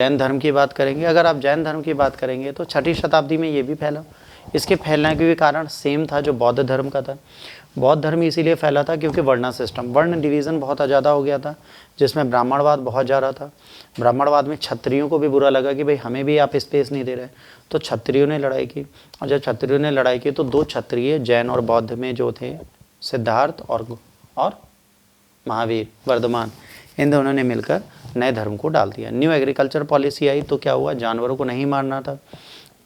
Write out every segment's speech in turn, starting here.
जैन धर्म की बात करेंगे, अगर आप जैन धर्म की बात करेंगे तो 6ठी शताब्दी में ये भी फैला। इसके फैलने के भी कारण सेम था जो बौद्ध धर्म का था। बौद्ध धर्म इसीलिए फैला था क्योंकि वर्ण सिस्टम, वर्ण डिवीज़न बहुत ज़्यादा हो गया था, जिसमें ब्राह्मणवाद बहुत ज़्यादा था। ब्राह्मणवाद में क्षत्रियों को भी बुरा लगा कि भाई हमें भी आप स्पेस नहीं दे रहे, तो क्षत्रियों ने लड़ाई की। और जब क्षत्रियों ने लड़ाई की तो 2 क्षत्रिय जैन और बौद्ध में जो थे, सिद्धार्थ और महावीर वर्धमान, इन दोनों ने मिलकर नए धर्म को डाल दिया। न्यू एग्रीकल्चर पॉलिसी आई तो क्या हुआ, जानवरों को नहीं मारना था,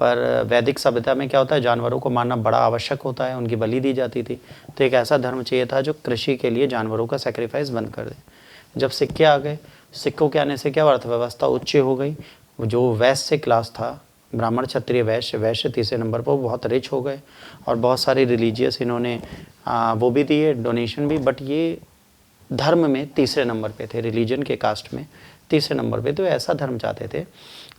पर वैदिक सभ्यता में क्या होता है, जानवरों को मारना बड़ा आवश्यक होता है, उनकी बलि दी जाती थी। तो एक ऐसा धर्म चाहिए था जो कृषि के लिए जानवरों का सेक्रीफाइस बंद कर दे। जब सिक्के आ गए, सिक्कों के आने से क्या, अर्थव्यवस्था उच्च हो गई। जो वैश्य क्लास था, ब्राह्मण क्षत्रिय वैश्य, वैश्य तीसरे नंबर पर बहुत रिच हो गए, और बहुत सारे रिलीजियस इन्होंने वो भी दिए, डोनेशन भी, बट ये धर्म में तीसरे नंबर पे थे, रिलीजन के कास्ट में तीसरे नंबर पे। तो ऐसा धर्म चाहते थे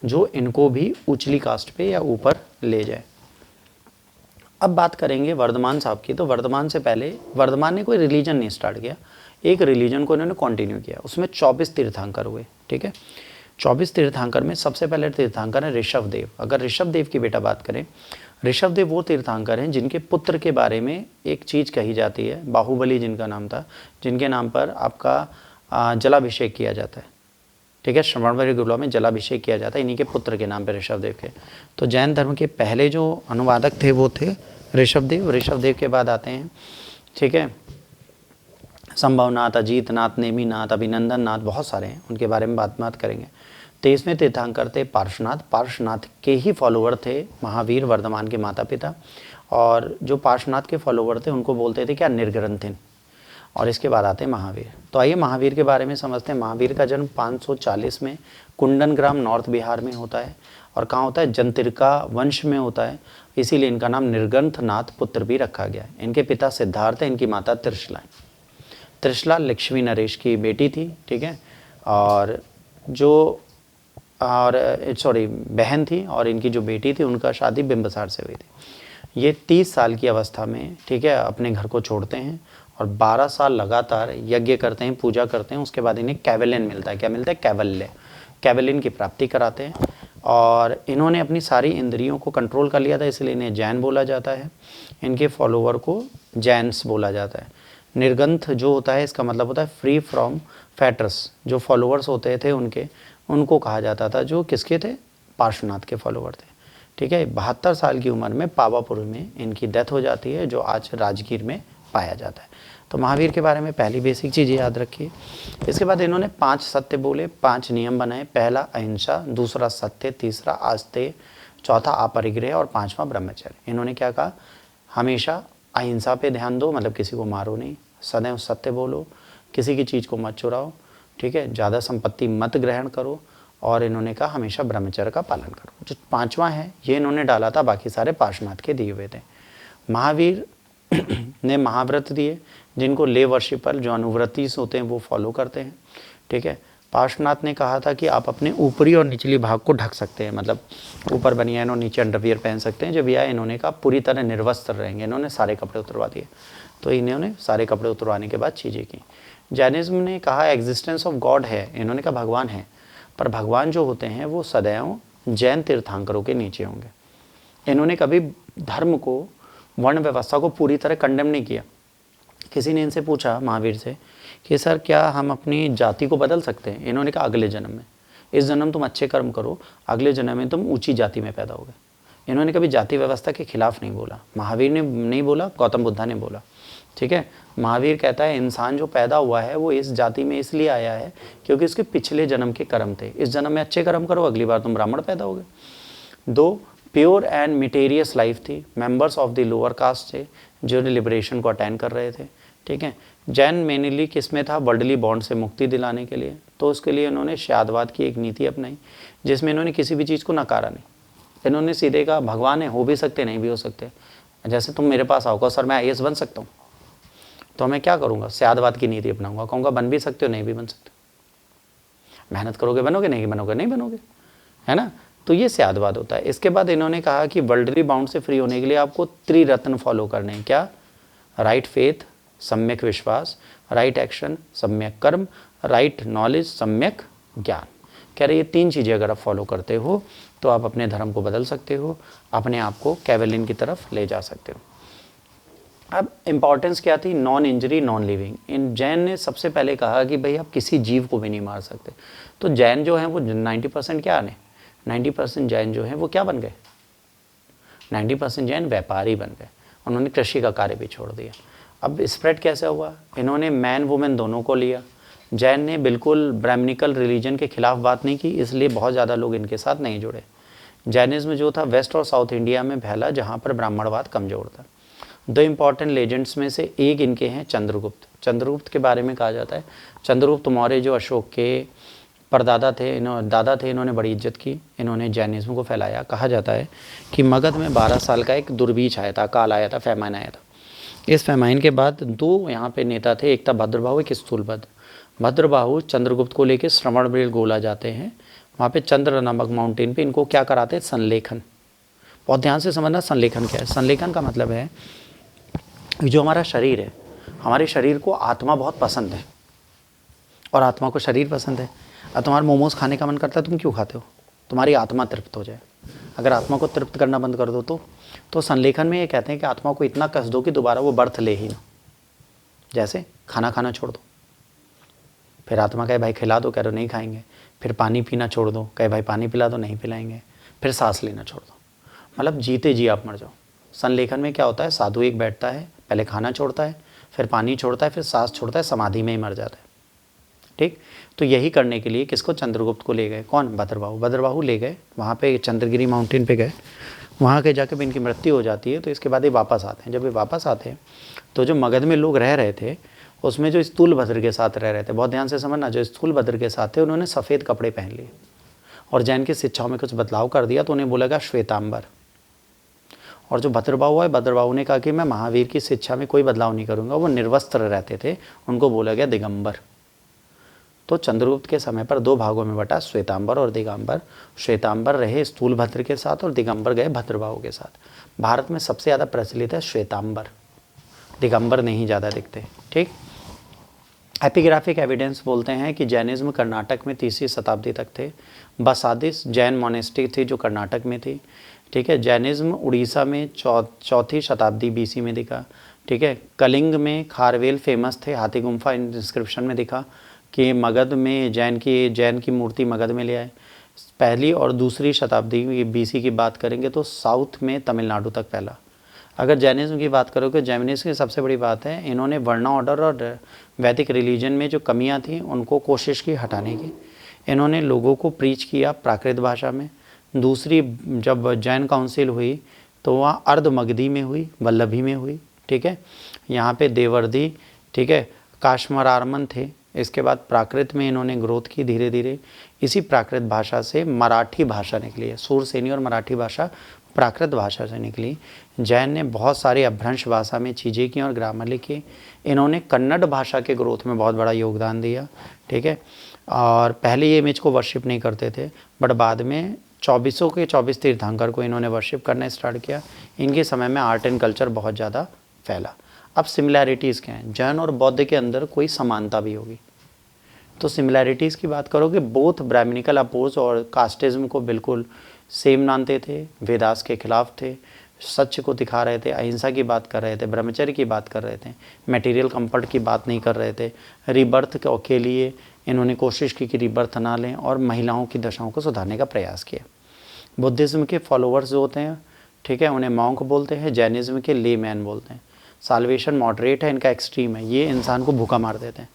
जो इनको भी उचली कास्ट पे या ऊपर ले जाए। अब बात करेंगे वर्धमान साहब की। तो वर्धमान से पहले वर्धमान ने कोई रिलीजन नहीं स्टार्ट किया, एक रिलीजन को इन्होंने कंटिन्यू किया। उसमें 24 तीर्थंकर हुए, ठीक है। 24 तीर्थंकर में सबसे पहले तीर्थंकर है ऋषभदेव। अगर ऋषभदेव की बेटा बात करें, ऋषभदेव वो तीर्थंकर हैं जिनके पुत्र के बारे में एक चीज़ कही जाती है, बाहुबली जिनका नाम था, जिनके नाम पर आपका जलाभिषेक किया जाता है, ठीक है। श्रवणबेरी गुफा में जलाभिषेक किया जाता है इन्हीं के पुत्र के नाम पर, ऋषभदेव के। तो जैन धर्म के पहले जो अनुवादक थे वो थे ऋषभदेव। ऋषभदेव के बाद आते हैं, ठीक है, संभवनाथ, अजीतनाथ, नेमिनाथ, अभिनंदन नाथ, बहुत सारे हैं, उनके बारे में बात करेंगे। 23वें तीर्थंकर थे पार्श्वनाथ। पार्श्वनाथ के ही फॉलोवर थे महावीर वर्धमान के माता पिता, और जो पार्श्वनाथ के फॉलोवर थे उनको बोलते थे क्या, निर्ग्रंथिन। और इसके बाद आते हैं महावीर। तो आइए महावीर के बारे में समझते हैं। महावीर का जन्म 540 में कुंडन ग्राम नॉर्थ बिहार में होता है, और कहाँ होता है, जंतिरका वंश में होता है, इसीलिए इनका नाम निर्ग्रंथनाथ पुत्र भी रखा गया है। इनके पिता सिद्धार्थ है, इनकी माता त्रिशला है। त्रिशला लक्ष्मी नरेश की बेटी थी, ठीक है, और बहन थी, और इनकी जो बेटी थी उनका शादी बिंबिसार से हुई थी। ये 30 साल की अवस्था में, ठीक है, अपने घर को छोड़ते हैं और 12 साल लगातार यज्ञ करते हैं, पूजा करते हैं। उसके बाद इन्हें कैवल्यन मिलता है। क्या मिलता है, कैवल्य, कैवल्यन की प्राप्ति कराते हैं। और इन्होंने अपनी सारी इंद्रियों को कंट्रोल कर लिया था, इसलिए इन्हें जैन बोला जाता है। इनके फॉलोवर को जैन्स बोला जाता है। निर्गंथ जो होता है, इसका मतलब होता है फ्री फ्रॉम फैटर्स। जो फॉलोवर्स होते थे उनको कहा जाता था, जो किसके थे, पार्श्वनाथ के फॉलोवर थे, ठीक है। 72 साल की उम्र में पावापुर में इनकी डेथ हो जाती है, जो आज राजगीर में पाया जाता है। तो महावीर के बारे में पहली बेसिक चीज़ याद रखिए। इसके बाद इन्होंने 5 सत्य बोले, 5 नियम बनाए। पहला अहिंसा, दूसरा सत्य, तीसरा आस्तेय, चौथा अपरिग्रह, और 5वां ब्रह्मचर्य। इन्होंने क्या कहा, हमेशा अहिंसा पे ध्यान दो, मतलब किसी को मारो नहीं, सदैव सत्य बोलो, किसी की चीज़ को मत चुराओ, ठीक है, ज़्यादा संपत्ति मत ग्रहण करो, और इन्होंने कहा हमेशा ब्रह्मचर्य का पालन करो। जो 5वां है ये इन्होंने डाला था, बाकी सारे पार्श्वनाथ के दिए हुए थे। महावीर ने महाव्रत दिए, जिनको ले वर्शिपर, जो अनुव्रतीस होते हैं वो फॉलो करते हैं, ठीक है। पार्श्वनाथ ने कहा था कि आप अपने ऊपरी और निचली भाग को ढक सकते हैं, मतलब ऊपर बनियान और नीचे अंडरवियर पहन सकते हैं। जब यह इन्होंने कहा पूरी तरह निर्वस्त्र रहेंगे, इन्होंने सारे कपड़े उतरवा दिए। तो इन्होंने सारे कपड़े उतरवाने के बाद चीज़ें की। जैनिज्म ने कहा एग्जिस्टेंस ऑफ गॉड है, इन्होंने कहा भगवान है, पर भगवान जो होते हैं वो सदैव जैन तीर्थंकरों के नीचे होंगे। इन्होंने कभी धर्म को, वर्ण व्यवस्था को पूरी तरह कंडेम नहीं किया। किसी ने इनसे पूछा महावीर से कि सर क्या हम अपनी जाति को बदल सकते हैं? इन्होंने कहा अगले जन्म में, इस जन्म तुम अच्छे कर्म करो, अगले जन्म में तुम ऊंची जाति में पैदा होगे। इन्होंने कभी जाति व्यवस्था के खिलाफ नहीं बोला। महावीर ने नहीं बोला, गौतम बुद्धा ने बोला, ठीक है। महावीर कहता है इंसान जो पैदा हुआ है वो इस जाति में इसलिए आया है क्योंकि उसके पिछले जन्म के कर्म थे। इस जन्म में अच्छे कर्म करो, अगली बार तुम ब्राह्मण पैदा होगे। 2, प्योर एंड मिटेरियस लाइफ थी। Members of the lower caste थे जो लिबरेशन को अटेंड कर रहे थे, ठीक है। जैन मेनली किस में था, वर्ल्डली बॉन्ड से मुक्ति दिलाने के लिए। तो उसके लिए इन्होंने श्यादवाद की एक नीति अपनाई, जिसमें इन्होंने किसी भी चीज़ को नकारा नहीं। इन्होंने सीधे कहा भगवान है, हो भी सकते नहीं भी हो सकते। जैसे तुम मेरे पास आओगे, सर मैं IAS बन सकता हूँ, तो मैं क्या करूँगा, श्यादवाद की नीति अपनाऊंगा, कहूँगा बन भी सकते हो, नहीं भी बन सकते। मेहनत करोगे बनोगे, नहीं बनोगे नहीं बनोगे, है ना। तो ये श्यादवाद होता है। इसके बाद इन्होंने कहा कि वर्ल्डली बाउंड से फ्री होने के लिए आपको त्रिरत्न फॉलो करने हैं। क्या, राइट फेथ, सम्यक विश्वास, राइट एक्शन, सम्यक कर्म, राइट नॉलेज, सम्यक ज्ञान। कह रहे ये 3 चीज़ें अगर आप फॉलो करते हो तो आप अपने धर्म को बदल सकते हो, अपने आप को कैवलिन की तरफ ले जा सकते हो। अब इम्पॉर्टेंस क्या थी? Non injury non living. इन जैन ने सबसे पहले कहा कि भाई आप किसी जीव को भी नहीं मार सकते। तो जैन जो हैं वो 90% क्या आने 90% जैन जो हैं वो क्या बन गए? 90% जैन व्यापारी बन गए। उन्होंने कृषि का कार्य भी छोड़ दिया। अब स्प्रेड कैसे हुआ? इन्होंने मैन वुमेन दोनों को लिया। जैन ने बिल्कुल ब्राह्मणिकल रिलीजन के खिलाफ बात नहीं की, इसलिए बहुत ज़्यादा लोग इनके साथ नहीं जुड़े। जैनिज्म जो था वेस्ट और साउथ इंडिया में फैला, जहाँ पर ब्राह्मणवाद कमज़ोर था। 2 इम्पॉर्टेंट लेजेंड्स में से एक इनके हैं चंद्रगुप्त। चंद्रगुप्त के बारे में कहा जाता है, चंद्रगुप्त मौर्य जो अशोक के परदादा थे, दादा थे, इन्होंने बड़ी इज्जत की, इन्होंने जैनिज्म को फैलाया। कहा जाता है कि मगध में 12 साल का एक दुर्भिक्ष आया था, काल आया था, फैमाइन आया था। इस फैमाइन के बाद 2 यहाँ पे नेता थे, एक था भद्रबाहु, एक स्थूलभद्र। भद्रबाहु चंद्रगुप्त को लेकर श्रवणबेल गोला जाते हैं, वहाँ पे चंद्र नामक माउंटेन पे इनको क्या कराते हैं? संलेखन। बहुत ध्यान से समझना संलेखन क्या है। संलेखन का मतलब है जो हमारा शरीर है, हमारे शरीर को आत्मा बहुत पसंद है और आत्मा को शरीर पसंद है। अब तुम्हारा मोमोज खाने का मन करता है, तुम क्यों खाते हो? तुम्हारी आत्मा तृप्त हो जाए। अगर आत्मा को तृप्त करना बंद कर दो तो संलेखन में ये कहते हैं कि आत्मा को इतना कस दो कि दोबारा वो बर्थ ले ही ना। जैसे खाना खाना छोड़ दो, फिर आत्मा कहे भाई खिला दो, कह रहे नहीं खाएंगे। फिर पानी पीना छोड़ दो, कहे भाई पानी पिला दो, नहीं पिलाएंगे। फिर सांस लेना छोड़ दो, मतलब जीते जी आप मर जाओ। संलेखन में क्या होता है? साधु एक बैठता है, पहले खाना छोड़ता है, फिर पानी छोड़ता है, फिर सांस छोड़ता है, समाधि में ही मर जाता है। ठीक, तो यही करने के लिए किसको? चंद्रगुप्त को ले गए। कौन? भद्रबाहु। भद्रबाहु ले गए, वहाँ पे चंद्रगिरी माउंटेन पे गए। वहाँ के जाके भी इनकी मृत्यु हो जाती है। तो इसके बाद ये वापस आते हैं। जब ये वापस आते हैं तो जो मगध में लोग रह रहे थे उसमें जो स्थूलभद्र के साथ रह रहे थे, बहुत ध्यान से समझना, जो स्थूलभद्र के साथ थे उन्होंने सफ़ेद कपड़े पहन लिए और जैन की शिक्षाओं में कुछ बदलाव कर दिया, तो उन्हें बोला गया श्वेतांबर। और जो भद्रबाहु है, भद्रबाहु ने कहा कि मैं महावीर की शिक्षा में कोई बदलाव नहीं करूँगा। वो निर्वस्त्र रहते थे, उनको बोला गया दिगंबर। तो चंद्रगुप्त के समय पर 2 भागों में बटा, श्वेतांबर और दिगंबर। श्वेतांबर रहे स्थूलभद्र के साथ और दिगंबर गए भद्रबाहु के साथ। भारत में सबसे ज़्यादा प्रचलित है श्वेतांबर, दिगंबर नहीं ज़्यादा दिखते। ठीक, एपिग्राफिक एविडेंस बोलते हैं कि जैनिज्म कर्नाटक में 3वीं शताब्दी तक थे। बसादिस जैन मोनेस्टिक थी जो कर्नाटक में थी। ठीक है, जैनिज्म उड़ीसा में 4वीं शताब्दी BC में दिखा। ठीक है, कलिंग में खारवेल फेमस थे, हाथी गुम्फा इंस्क्रिप्शन में दिखा कि मगध में जैन की मूर्ति मगध में ले आए। 1ली और 2री शताब्दी BC की बात करेंगे तो साउथ में तमिलनाडु तक फैला। अगर जैनिज्म की बात करोगे, जैनिज्म की सबसे बड़ी बात है इन्होंने वर्ण ऑर्डर और वैदिक रिलीजन में जो कमियां थी उनको कोशिश की हटाने की। इन्होंने लोगों को प्रीच किया प्राकृत भाषा में। दूसरी, जब जैन काउंसिल हुई तो वहाँ अर्धमगधी में हुई, वल्लभी में हुई। ठीक है, यहाँ पे देवर्दी, ठीक है, काश्मरारमन थे। इसके बाद प्राकृत में इन्होंने ग्रोथ की धीरे धीरे। इसी प्राकृत भाषा से मराठी भाषा निकली है। सूरसेनी और मराठी भाषा प्राकृत भाषा से निकली। जैन ने बहुत सारे अपभ्रंश भाषा में चीज़ें की और ग्रामर लिखी। इन्होंने कन्नड़ भाषा के ग्रोथ में बहुत बड़ा योगदान दिया। ठीक है, और पहले ये इमेज को वर्शिप नहीं करते थे, बट बाद में 24 के 24 तीर्थंकर को इन्होंने वर्शिप करना स्टार्ट किया। इनके समय में आर्ट एंड कल्चर बहुत ज़्यादा फैला। अब सिमिलैरिटीज़ क्या हैं? जैन और बौद्ध के अंदर कोई समानता भी होगी। तो सिमिलैरिटीज़ की बात करोगे, बोथ ब्राह्मणिकल अपोज और कास्टिज्म को बिल्कुल सेम मानते थे, वेदास के खिलाफ थे, सच को दिखा रहे थे, अहिंसा की बात कर रहे थे, ब्रह्मचर्य की बात कर रहे थे, मटेरियल कंफर्ट की बात नहीं कर रहे थे। रीबर्थ के लिए इन्होंने कोशिश की कि रीबर्थ ना लें और महिलाओं की दशाओं को सुधारने का प्रयास किया। बुद्धिज़्म के फॉलोअर्स जो होते हैं, ठीक है, उन्हें मॉन्क बोलते हैं। जैनिज्म के ले मैन बोलते हैं। साल्वेशन मॉडरेट है, इनका एक्सट्रीम है। ये इंसान को भूखा मार देते हैं,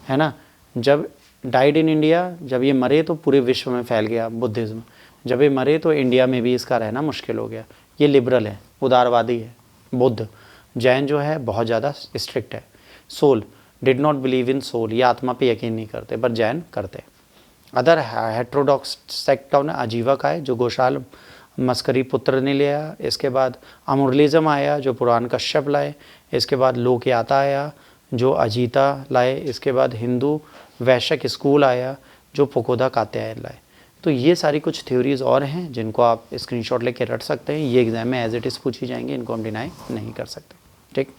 है ना। जब डाइड इन इंडिया, जब ये मरे तो पूरे विश्व में फैल गया बुद्धिज़्म। जब ये मरे तो इंडिया में भी इसका रहना मुश्किल हो गया। ये लिबरल है, उदारवादी है बुद्ध। जैन जो है बहुत ज़्यादा स्ट्रिक्ट है। Soul did not believe in soul, ये आत्मा पे यकीन नहीं करते, पर जैन करते। अदर हेट्रोडॉक्स सेक्ट ने आजीवक आए जो गोशाल मस्करी पुत्र ने लिया। इसके बाद अमुरलिज्म आया जो पुराण कश्यप लाए। इसके बाद लोकयाता आया जो अजीता लाए। इसके बाद हिंदू वैश्यक स्कूल आया जो फुकोदा कात्यायन लाए। तो ये सारी कुछ थ्योरीज़ और हैं जिनको आप स्क्रीनशॉट लेके रट सकते हैं। ये एग्जाम में एज इट इज़ पूछी जाएंगी, इनको हम डिनाई नहीं कर सकते। ठीक,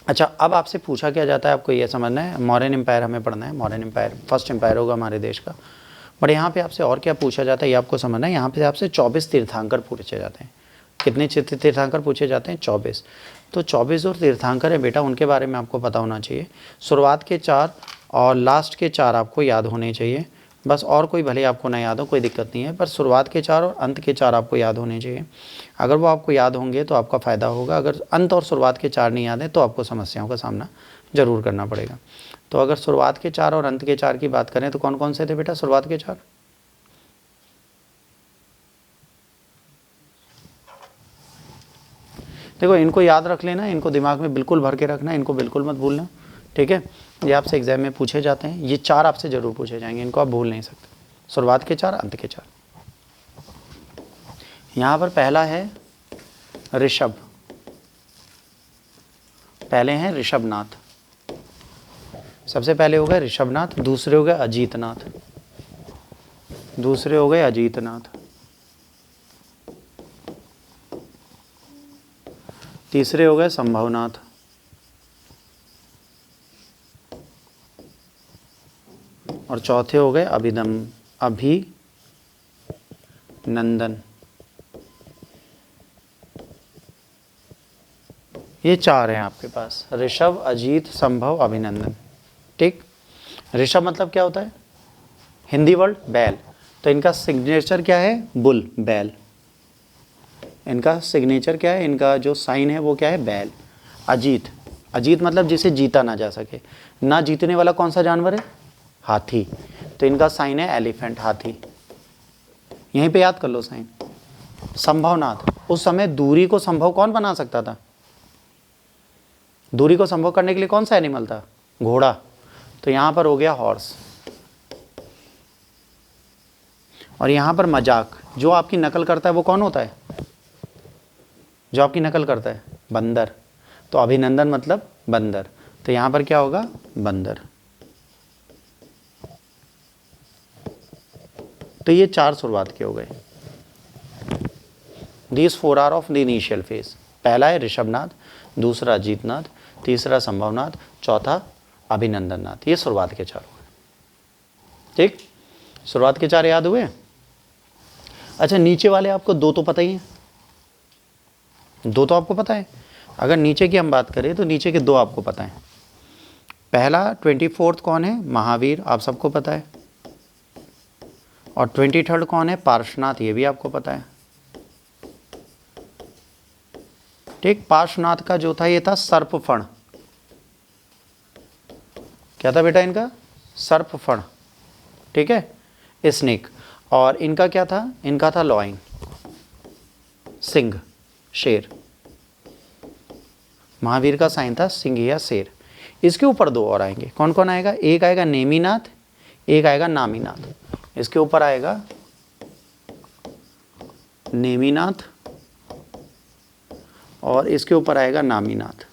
अच्छा, अब आपसे पूछा क्या जाता है, आपको ये समझना है। मौर्यन एम्पायर हमें पढ़ना है। मौर्यन एम्पायर फर्स्ट एम्पायर होगा हमारे देश का। बट यहाँ पे आपसे और क्या पूछा जाता है ये आपको समझना है। यहाँ पे आपसे 24 तीर्थंकर पूछे जाते हैं। कितने तीर्थंकर पूछे जाते हैं? 24। तो 24 जो तीर्थंकर है बेटा उनके बारे में आपको पता होना चाहिए। शुरुआत के 4 और लास्ट के 4 आपको याद होने चाहिए बस, और कोई भले आपको ना याद हो कोई दिक्कत नहीं है, पर शुरुआत के 4 और अंत के 4 आपको याद होने चाहिए। अगर वो आपको याद होंगे तो आपका फ़ायदा होगा, अगर अंत और शुरुआत के 4 नहीं याद है तो आपको समस्याओं का सामना ज़रूर करना पड़ेगा। तो अगर शुरुआत के 4 और अंत के 4 की बात करें तो कौन कौन से थे बेटा शुरुआत के 4? देखो इनको याद रख लेना, इनको दिमाग में बिल्कुल भर के रखना, इनको बिल्कुल मत भूलना, ठीक है। ये आपसे एग्जाम में पूछे जाते हैं, ये 4 आपसे ज़रूर पूछे जाएंगे, इनको आप भूल नहीं सकते। शुरुआत के 4, अंत के 4। यहाँ पर पहला है ऋषभ, पहले हैं ऋषभनाथ। सबसे पहले हो गए ऋषभनाथ, दूसरे हो गए अजीतनाथ, दूसरे हो गए अजीतनाथ, तीसरे हो गए संभवनाथ, और चौथे हो गए अभिनंदन। ये 4 हैं आपके पास, ऋषभ, अजीत, संभव, अभिनंदन, ठीक। ऋषभ मतलब क्या होता है? हिंदी वर्ड बैल, तो इनका सिग्नेचर क्या है? बुल, बैल। इनका सिग्नेचर क्या है? इनका जो साइन है वो क्या है? बैल। अजीत, अजीत मतलब जिसे जीता ना जा सके, ना जीतने वाला कौन सा जानवर है? हाथी, तो इनका साइन है एलिफेंट, हाथी। यहीं पे याद कर लो साइन। संभवनाथ, उस समय दूरी को संभव कौन बना सकता था? दूरी को संभव करने के लिए कौन सा एनिमल था? घोड़ा, तो यहां पर हो गया हॉर्स। और यहां पर मजाक, जो आपकी नकल करता है वो कौन होता है? जो आपकी नकल करता है? बंदर, तो अभिनंदन मतलब बंदर, तो यहां पर क्या होगा? बंदर। तो ये 4 शुरुआत के हो गए। These 4 are of the initial phase. पहला है ऋषभनाथ, दूसरा अजीतनाथ, तीसरा संभवनाथ, चौथा अभिनंदननाथ। ये शुरुआत के 4 हो गए, ठीक। शुरुआत के 4 याद हुए। अच्छा, नीचे वाले आपको 2 तो पता ही है, 2 तो आपको पता है। अगर नीचे की हम बात करें तो नीचे के 2 आपको पता है। पहला 24th कौन है? महावीर, आप सबको पता है। और 23rd कौन है? पार्श्वनाथ, ये भी आपको पता है, ठीक। पार्श्वनाथ का जो था ये था सर्पफण। क्या था बेटा इनका? सर्पफण, ठीक है, स्नेक। और इनका क्या था? इनका था लॉइन, सिंह, शेर। महावीर का साइन था सिंह या शेर। इसके ऊपर 2 और आएंगे, कौन कौन आएगा? एक आएगा नेमिनाथ, एक आएगा नामीनाथ। इसके ऊपर आएगा नेमिनाथ और इसके ऊपर आएगा नामीनाथ,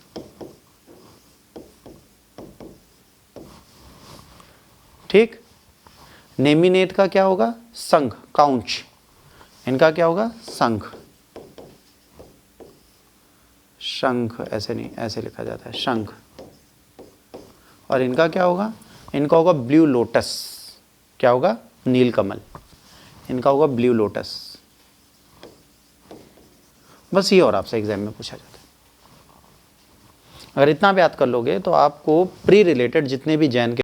ठीक। नेमिनेट का क्या होगा? संघ, काउंच। इनका क्या होगा? संघ, शंख, ऐसे नहीं, ऐसे लिखा जाता है, शंख। और इनका क्या होगा? इनका होगा ब्लू लोटस। क्या होगा? नीलकमल। इनका होगा ब्लू लोटस। बस ये और आपसे एग्जाम में पूछा जाता है। अगर इतना भी याद कर लोगे तो आपको प्री रिलेटेड जितने भी जैन के